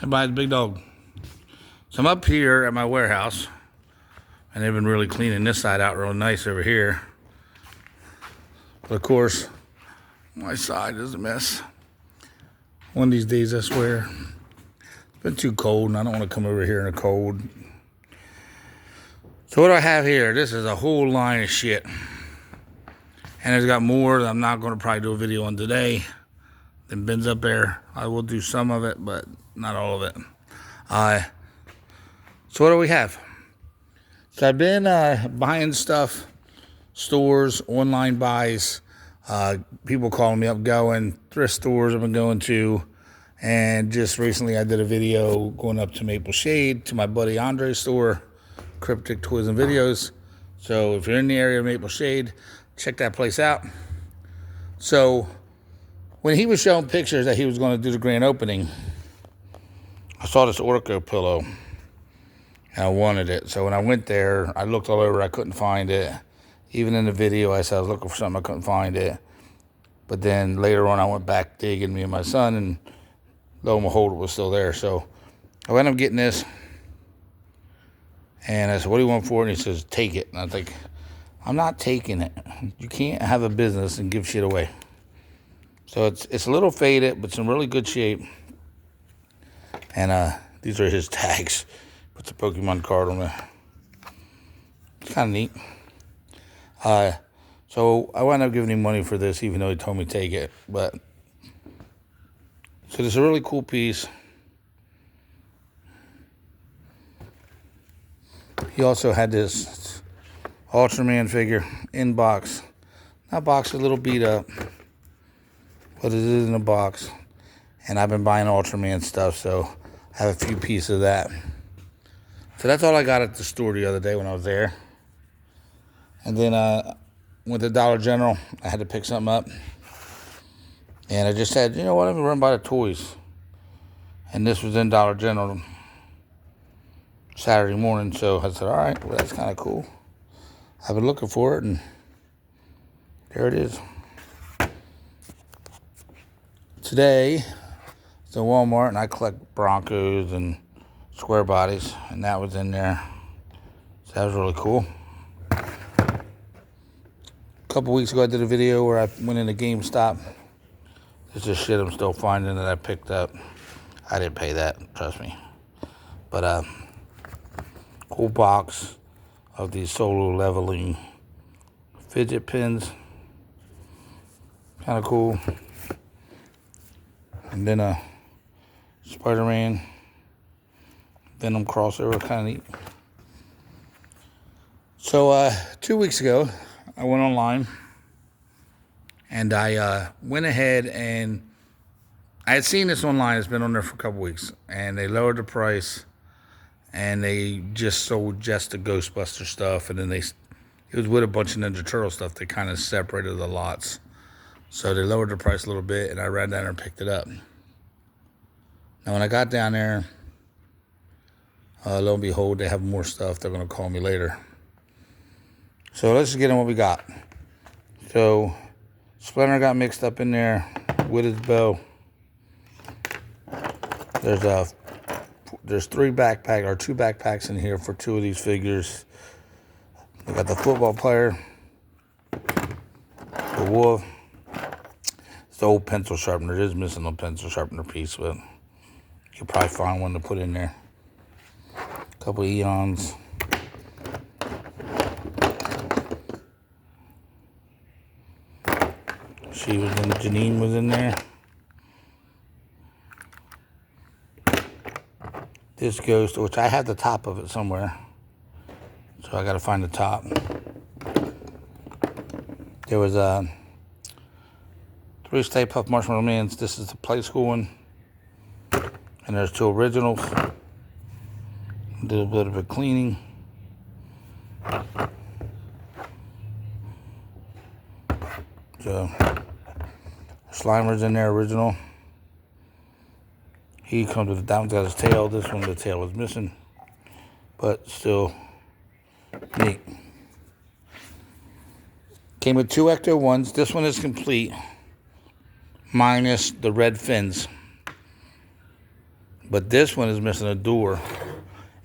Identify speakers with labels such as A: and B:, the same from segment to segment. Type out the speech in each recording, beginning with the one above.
A: Hey, bye, the big dog. So I'm up here at my warehouse, and they've been really cleaning this side out real nice over here. But of course, my side is a mess. One of these days, I swear. It's been too cold, and I don't want to come over here in the cold. So what do I have here? This is a whole line of shit. And it's got more that I'm not going to probably do a video on today. Them bins up there. I will do some of it, but not all of it. So what do we have? So I've been buying stuff, stores, online buys, people calling me up going, thrift stores I've been going to. And just recently I did a video going up to Maple Shade to my buddy Andre's store, Cryptic Toys and Videos. So if you're in the area of Maple Shade, check that place out. So when he was showing pictures that he was going to do the grand opening, I saw this Orco pillow and I wanted it. So when I went there, I looked all over, I couldn't find it. Even in the video, I said I was looking for something, I couldn't find it. But then later on, I went back digging, me and my son, and lo and behold, it was still there. So I ended up getting this. And I said, what do you want for it? And he says, take it. And I think, I'm not taking it. You can't have a business and give shit away. So it's a little faded, but it's in really good shape. And these are his tags. Puts a Pokemon card on there. It's kind of neat. So I wound up giving him money for this, even though he told me to take it. But so this is a really cool piece. He also had this Ultraman figure in box. That box is a little beat up, but it is in a box. And I've been buying Ultraman stuff, so I have a few pieces of that. So that's all I got at the store the other day when I was there. And then went to Dollar General. I had to pick something up. And I just said, you know what, let me run by the toys. And this was in Dollar General Saturday morning. So I said, all right, well, that's kind of cool. I've been looking for it, and there it is. Today, it's in Walmart, and I collect Broncos and square bodies, and that was in there. So that was really cool. A couple weeks ago, I did a video where I went into GameStop. This is shit I'm still finding that I picked up. I didn't pay that, trust me. But cool box of these solo leveling fidget pins. Kind of cool. And then a Spider-Man Venom crossover, kind of neat. So 2 weeks ago, I went online and I went ahead and I had seen this online. It's been on there for a couple weeks, and they lowered the price, and they just sold just the Ghostbuster stuff, and then it was with a bunch of Ninja Turtle stuff. They kind of separated the lots, so they lowered the price a little bit, and I ran down there and picked it up. Now when I got down there, lo and behold, they have more stuff. They're going to call me later. So let's just get in what we got. So Splinter got mixed up in there with his bow. There's two backpacks in here for two of these figures. We got the football player, the wolf. It's the old pencil sharpener. It is missing a pencil sharpener piece, but you could probably find one to put in there. A couple Eons. Janine was in there. This Ghost, which I have the top of it somewhere. So I got to find the top. There was 3 Stay Puft Marshmallow Mans. This is the play school one. And there's 2 originals. Did a bit of a cleaning. So Slimer's in there, original. He comes with that one's got his tail. This one, the tail is missing, but still neat. Came with 2 Ecto ones. This one is complete, minus the red fins. But this one is missing a door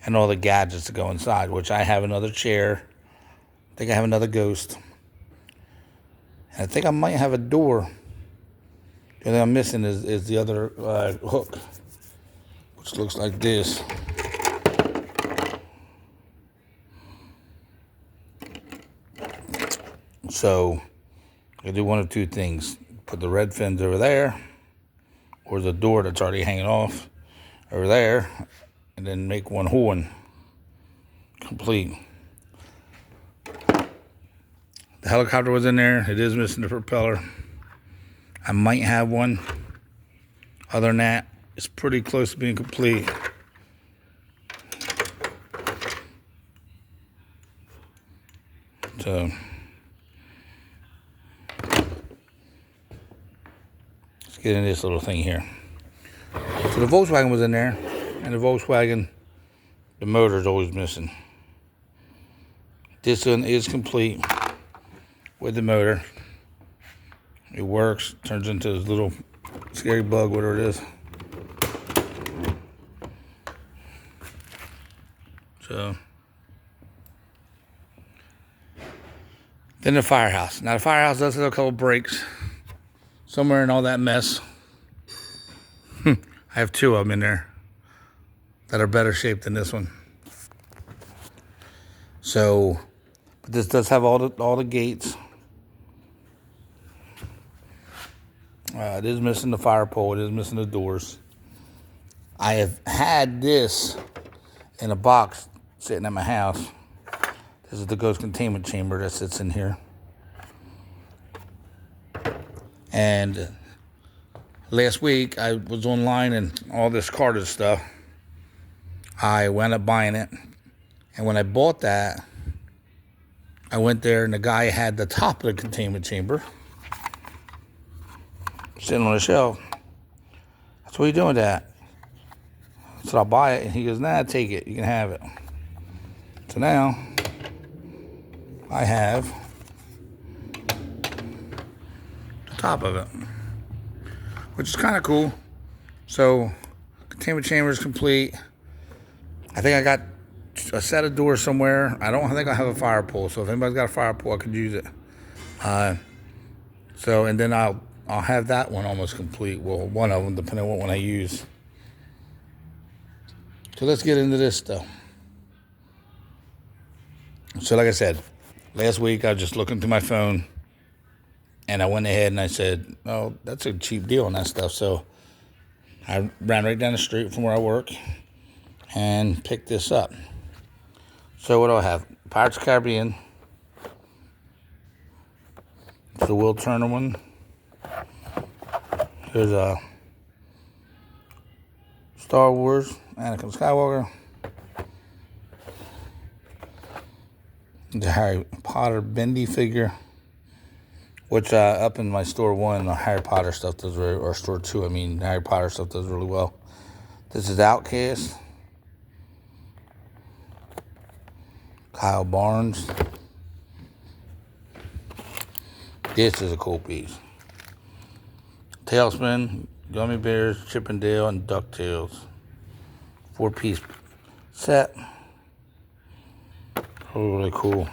A: and all the gadgets to go inside, which I have another chair. I think I have another ghost. And I think I might have a door. The only thing I'm missing is the other hook, which looks like this. So I do one of two things. Put the red fins over there, or the door that's already hanging off over there, and then make one horn complete. The helicopter was in there. It is missing the propeller. I might have one. Other than that, it's pretty close to being complete. So let's get into this little thing here. So the Volkswagen was in there, and the Volkswagen, the motor is always missing. This one is complete with the motor. It works, turns into this little scary bug, whatever it is. So then the firehouse. Now the firehouse does have a couple breaks somewhere in all that mess. I have two of them in there that are better shaped than this one. So, but this does have all the gates. It is missing the fire pole. It is missing the doors. I have had this in a box sitting at my house. This is the ghost containment chamber that sits in here. And last week I was online and all this carded stuff. I wound up buying it. And when I bought that, I went there and the guy had the top of the containment chamber sitting on the shelf. That's what are you doing with that? I said, I'll buy it. And he goes, nah, take it. You can have it. So now I have the top of it, which is kind of cool. So containment chamber is complete. I think I got a set of doors somewhere. I don't think I have a fire pole. So if anybody's got a fire pole, I could use it. And then I'll have that one almost complete. Well, one of them, depending on what one I use. So let's get into this stuff. So like I said, last week I was just looking through my phone and I went ahead and I said, oh, that's a cheap deal on that stuff. So I ran right down the street from where I work and picked this up. So what do I have? Pirates of the Caribbean. It's the Will Turner one. There's a Star Wars, Anakin Skywalker. The Harry Potter Bendy figure, which up in my store one, the Harry Potter stuff does really, or store two, I mean, Harry Potter stuff does really well. This is Outcast. Kyle Barnes. This is a cool piece. Tailspin, Gummy Bears, Chip and Dale, and DuckTales. 4-piece set. Really cool.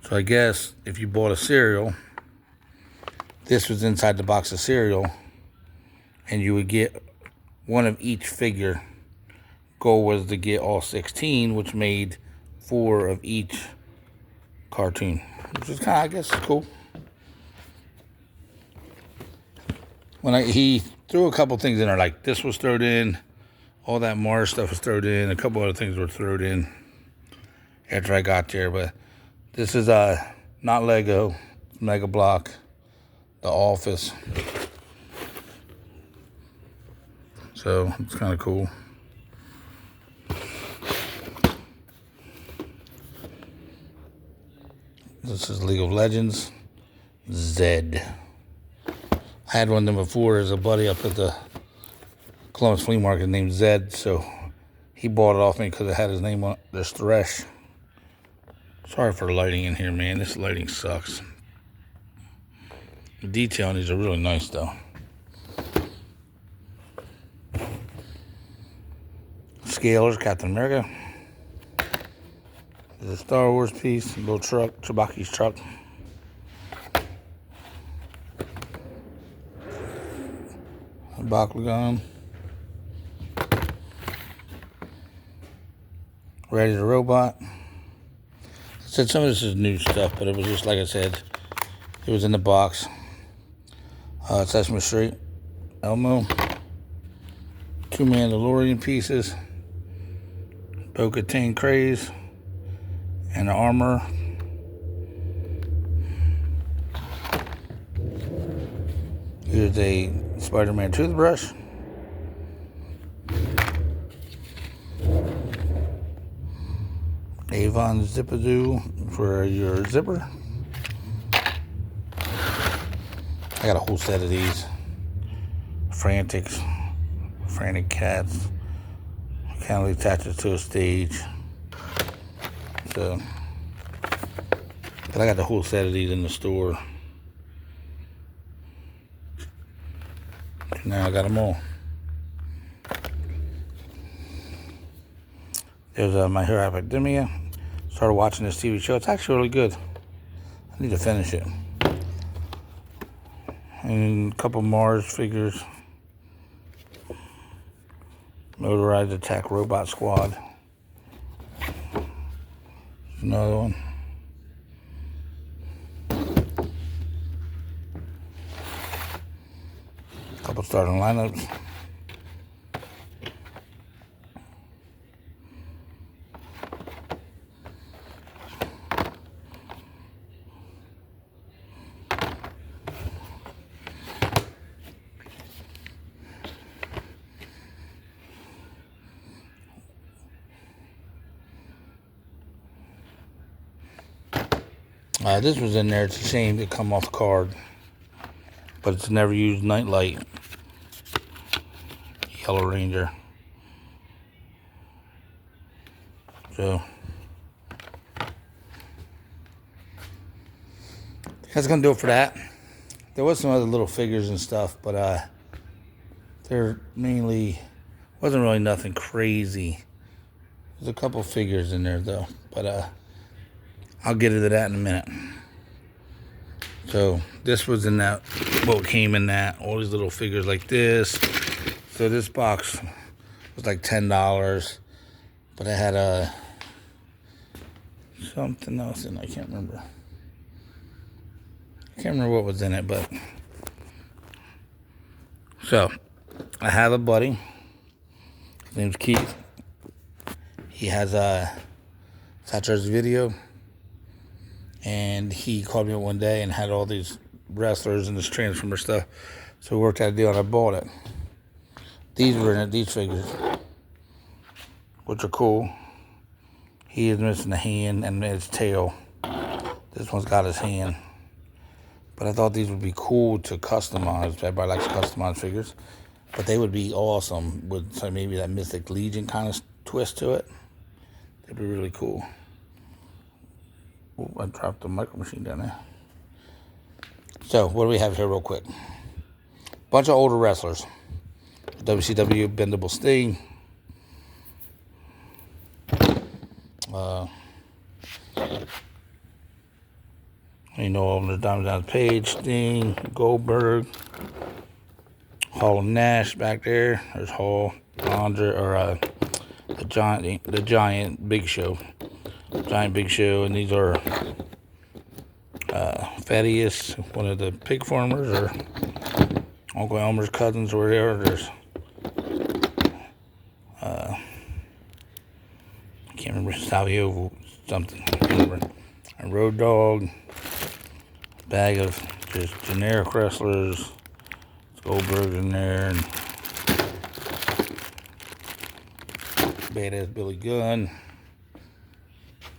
A: So I guess if you bought a cereal, this was inside the box of cereal, and you would get one of each figure. Goal was to get all 16, which made 4 of each cartoon, which is kind of, I guess, cool. He threw a couple things in there, like this was thrown in, all that Mars stuff was thrown in, a couple other things were thrown in after I got there, but this is not Lego, Mega Block, The Office. So it's kind of cool. This is League of Legends, Zed. I had one of them before. There's a buddy up at the Columbus Flea Market named Zed, so he bought it off me because it had his name on it. There's Thresh. Sorry for the lighting in here, man. This lighting sucks. The detail on these are really nice, though. Scalers, Captain America. There's a Star Wars piece, a little truck, Chewbacca's truck. A Bakugan. Ready the Robot. I said some of this is new stuff, but it was just like I said, it was in the box. Sesame Street, Elmo. 2 Mandalorian pieces. Bo-Katan Craze. And the armor. Here's a Spider-Man toothbrush. Avon Zippadoo for your zipper. I got a whole set of these. Frantic cats. Kind of attach it to a stage. So, but I got the whole set of these in the store. Now I got them all. There's My Hero Academia. Started watching this TV show. It's actually really good. I need to finish it. And a couple Mars figures. Motorized Attack Robot Squad. Another one. Couple starting lineups. This was in there. It's a shame to come off the card, but it's never used Nightlight. Yellow Ranger. So that's gonna do it for that. There was some other little figures and stuff, but they're mainly wasn't really nothing crazy. There's a couple figures in there though, but I'll get into that in a minute. So this was in that, what came in that, all these little figures like this. So this box was like $10, but it had something else in it. I can't remember. I can't remember what was in it, but so I have a buddy. His name's Keith. He has Satchar's video. And he called me up one day and had all these wrestlers and this Transformer stuff. So we worked out a deal and I bought it. These were in it, these figures, which are cool. He is missing a hand and his tail. This one's got his hand. But I thought these would be cool to customize. Everybody likes customized figures. But they would be awesome with maybe that Mythic Legion kind of twist to it. They'd be really cool. Ooh, I dropped the micro machine down there. So, what do we have here real quick? Bunch of older wrestlers. WCW Bendable Sting. You know all the Diamond Down Page, Sting, Goldberg, Hall and Nash back there. There's Hall, Andre, or the Giant Big Show. Giant Big Show, and these are Thaddeus, one of the pig farmers, or Uncle Elmer's cousins, or whatever. There's I can't remember, Savio something. I can't remember. A Road Dog, bag of just generic wrestlers. Goldberg in there, and Badass Billy Gunn.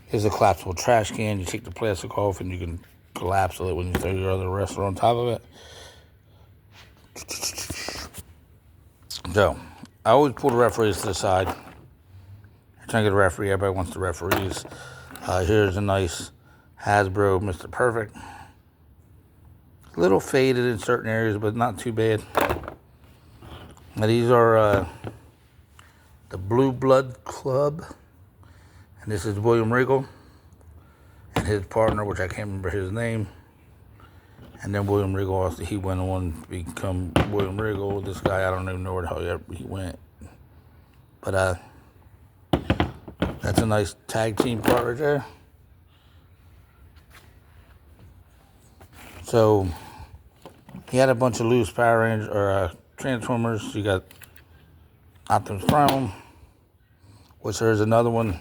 A: Here's a collapsible trash can. You take the plastic off and you can collapse it when you throw your other wrestler on top of it. So, I always pull the referees to the side. I'm trying to get a referee. Everybody wants the referees. Here's a nice Hasbro Mr. Perfect. A little faded in certain areas, but not too bad. Now these are the Blue Blood Club. And this is William Regal and his partner, which I can't remember his name. And then William Regal, he went on to become William Regal. This guy, I don't even know where the hell he went. But that's a nice tag team part right there. So he had a bunch of loose Power Rangers or Transformers. You got Optimus Prime, which there's another one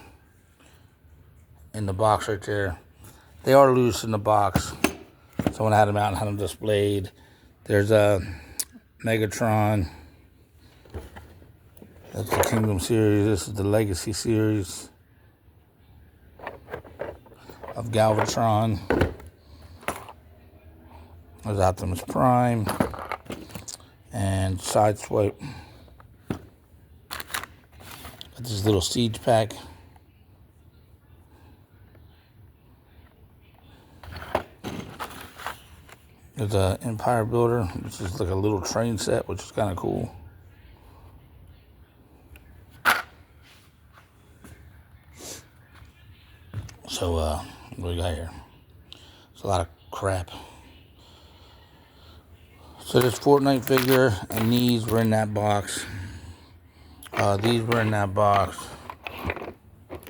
A: in the box right there. They are loose in the box. Someone had them out and had them displayed. There's a Megatron. That's the Kingdom series. This is the Legacy series of Galvatron. There's Optimus Prime and Sideswipe. Got this little siege pack. There's an Empire Builder, which is like a little train set, which is kind of cool. So, what do we got here? It's a lot of crap. So this Fortnite figure and these were in that box. These were in that box.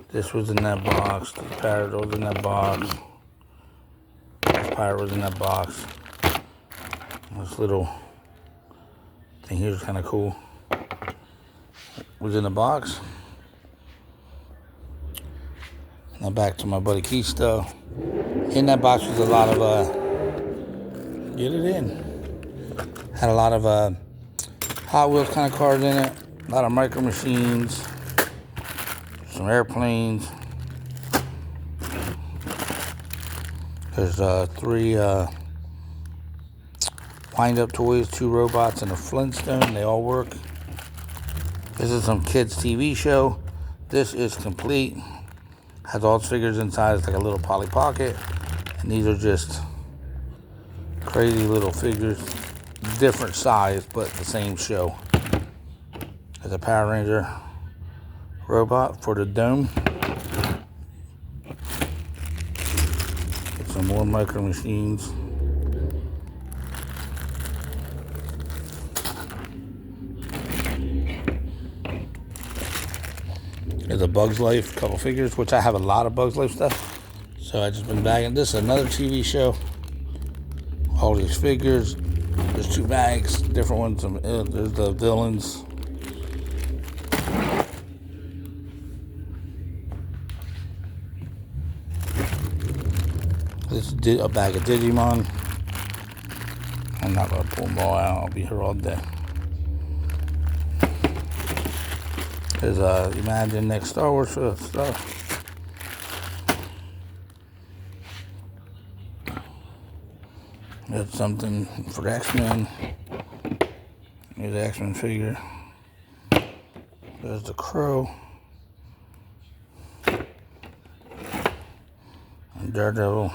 A: This was in that box. The Parrot was in that box. This Pirate was in that box. This little thing here is kind of cool. Was in the box. Now back to my buddy Keith stuff. In that box was a lot of get it in. Had a lot of Hot Wheels kind of cars in it. A lot of Micro Machines. Some airplanes. There's 3 wind-up toys, 2 robots, and a Flintstone. They all work. This is some kids' TV show. This is complete. Has all its figures inside. It's like a little Polly Pocket. And these are just crazy little figures. Different size, but the same show. There's a Power Ranger robot for the dome. Get some more Micro Machines. There's a Bugs Life, couple figures, which I have a lot of Bugs Life stuff. So I just been bagging. This is another TV show. All these figures. There's 2 bags, different ones. There's the villains. This is a bag of Digimon. I'm not going to pull them all out. I'll be here all day. There's Imagine Next Star Wars stuff. There's something for X-Men. There's the X-Men figure. There's the Crow. And Daredevil.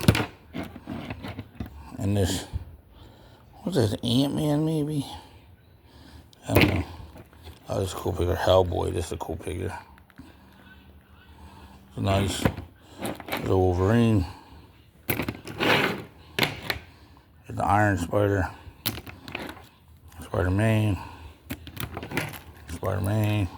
A: And this, what's this, Ant-Man maybe? I don't know. Oh, this is a cool figure. Hellboy, this is a cool figure. It's nice. There's a Wolverine. There's the Iron Spider. Spider-Man. Spider-Man.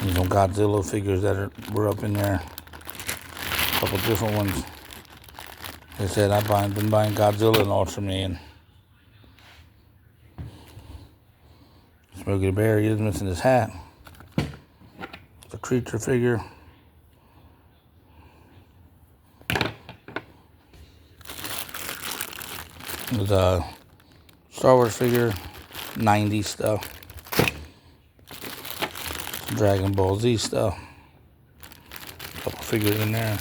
A: There's some Godzilla figures that were up in there. A couple different ones. Like I said, I've been buying Godzilla and Ultraman. Smokey the Bear, he is missing his hat. The creature figure. There's a Star Wars figure, 90s stuff. Dragon Ball Z stuff. A couple figures in there.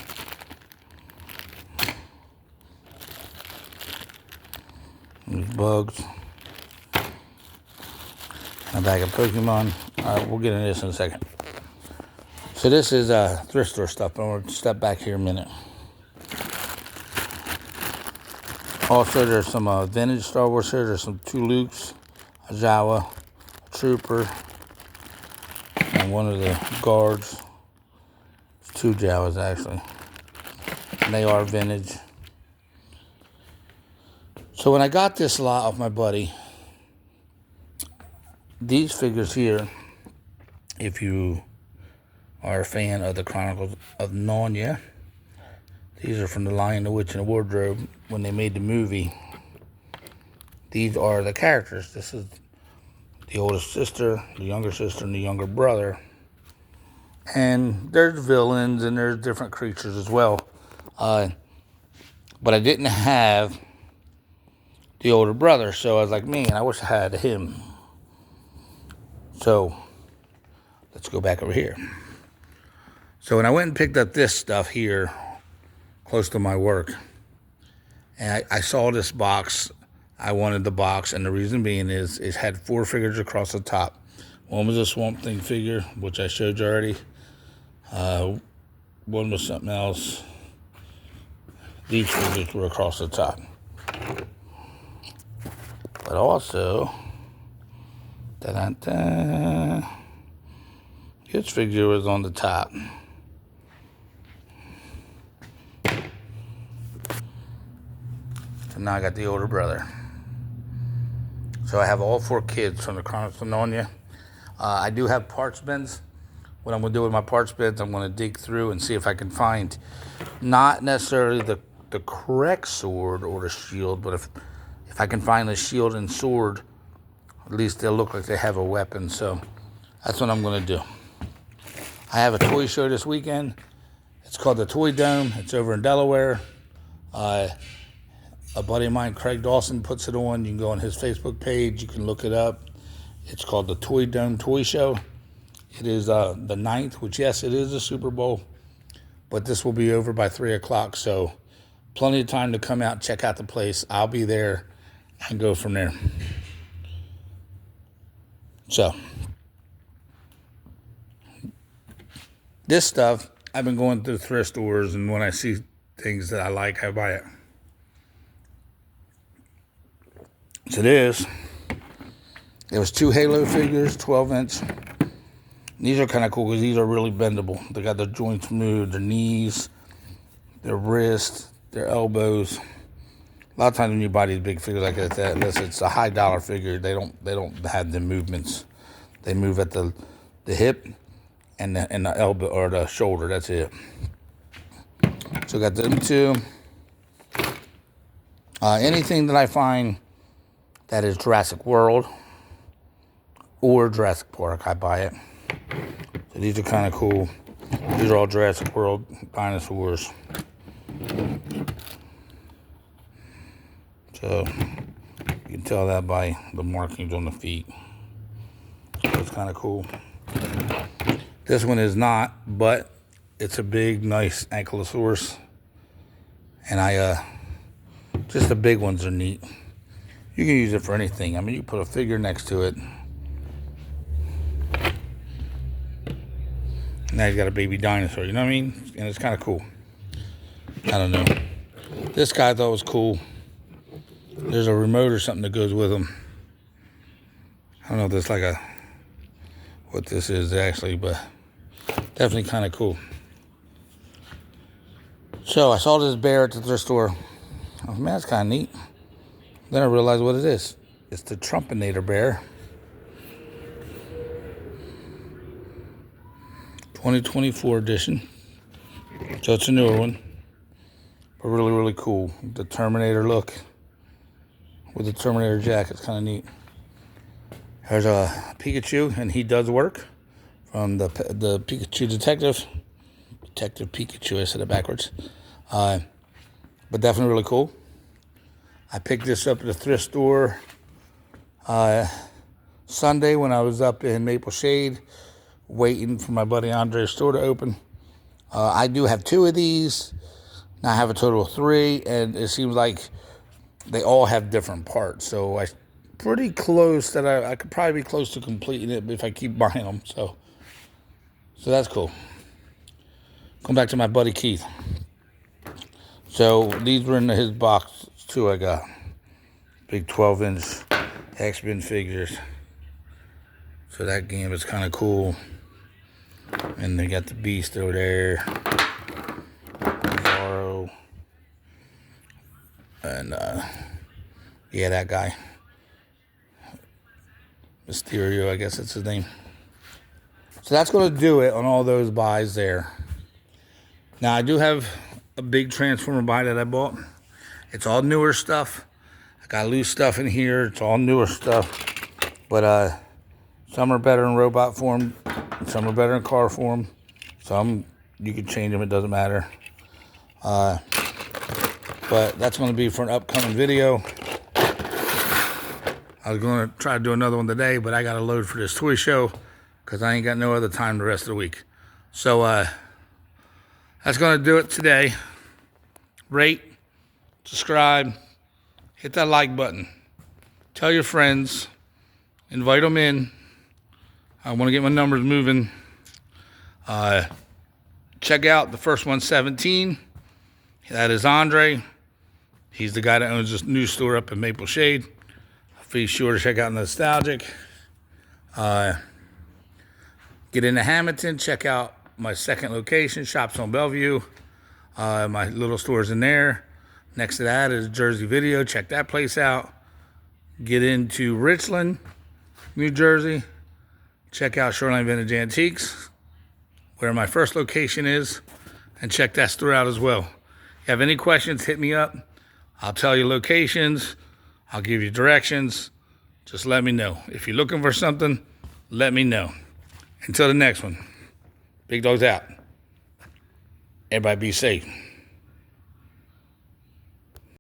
A: These bugs. A bag of Pokemon. Alright, we'll get into this in a second. So this is thrift store stuff, but I'm going to step back here a minute. Also, there's some vintage Star Wars here. There's some 2 Lukes, a Jawa, a Trooper, and one of the guards. It's 2 Jawas, actually. And they are vintage. So when I got this lot off my buddy, these figures here, if you are a fan of the Chronicles of Narnia, these are from The Lion, the Witch, and the Wardrobe. When they made the movie, these are the characters. This is the oldest sister, the younger sister, and the younger brother. And there's villains and there's different creatures as well. But I didn't have the older brother, so I was like, man, I wish I had him. So let's go back over here. So when I went and picked up this stuff here, close to my work, and I saw this box. I wanted the box, and the reason being is it had 4 figures across the top. One was a Swamp Thing figure, which I showed you already. One was something else. These figures were across the top. But also, this figure was on the top. So now I got the older brother. So I have all 4 kids from the Chronicles of Narnia. I do have parts bins. What I'm going to do with my parts bins, I'm going to dig through and see if I can find not necessarily the correct sword or the shield, but if I can find the shield and sword, at least they'll look like they have a weapon. So that's what I'm going to do. I have a toy show this weekend. It's called the Toy Dome. It's over in Delaware. A buddy of mine, Craig Dawson, puts it on. You can go on his Facebook page. You can look it up. It's called the Toy Dome Toy Show. It is the 9th, which, yes, it is a Super Bowl. But this will be over by 3 o'clock. So plenty of time to come out and check out the place. I'll be there and go from there. So this stuff, I've been going to thrift stores, and when I see things that I like, I buy it. So there was 2 Halo figures, 12-inch. These are kind of cool because these are really bendable. They got their joints moved, their knees, their wrists, their elbows. A lot of times when you buy these big figures like that, unless it's a high dollar figure, they don't have the movements. They move at the hip and the elbow or the shoulder. That's it. So got them 2. Anything that I find that is Jurassic World or Jurassic Park, I buy it. So these are kind of cool. These are all Jurassic World dinosaurs. So you can tell that by the markings on the feet. So it's kind of cool. This one is not, but it's a big, nice ankylosaurus. And just the big ones are neat. You can use it for anything. I mean, you put a figure next to it. Now you got a baby dinosaur, you know what I mean? And it's kind of cool. I don't know. This guy I thought was cool. There's a remote or something that goes with him. I don't know if that's what this is actually, but definitely kind of cool. So I saw this bear at the thrift store. Oh, man, that's kind of neat. Then I realized what it is. It's the Trumpinator bear. 2024 edition. So it's a newer one. But really, really cool. The Terminator look. With the Terminator jacket. It's kind of neat. There's a Pikachu, and he does work. From the Pikachu Detective. Detective Pikachu, I said it backwards. But definitely really cool. I picked this up at the thrift store Sunday when I was up in Maple Shade waiting for my buddy Andre's store to open. I do have 2 of these. Now I have a total of 3, and it seems like they all have different parts. So I pretty close that I could probably be close to completing it if I keep buying them. So that's cool. Come back to my buddy Keith. So these were in his box two I got. Big 12-inch X-Men figures. So that game is kind of cool. And they got the Beast over there. Zorro. And, yeah, that guy. Mysterio, I guess that's his name. So that's going to do it on all those buys there. Now, I do have a big Transformer buy that I bought. It's all newer stuff. I got loose stuff in here. It's all newer stuff. But some are better in robot form. Some are better in car form. Some, you can change them. It doesn't matter. But that's going to be for an upcoming video. I was going to try to do another one today, but I got to load for this toy show because I ain't got no other time the rest of the week. So that's going to do it today. Rate, subscribe, hit that like button. Tell your friends. Invite them in. I want to get my numbers moving. Check out the first one, 17. That is Andre. He's the guy that owns this new store up in Maple Shade. Be sure to check out Nostalgic. Get into Hamilton. Check out my second location, Shops on Bellevue. My little store's in there. Next to that is Jersey Video. Check that place out. Get into Richland, New Jersey. Check out Shoreline Vintage Antiques, where my first location is, and check that store out as well. If you have any questions, hit me up. I'll tell you locations. I'll give you directions. Just let me know. If you're looking for something, let me know. Until the next one, Big Dog's out. Everybody be safe.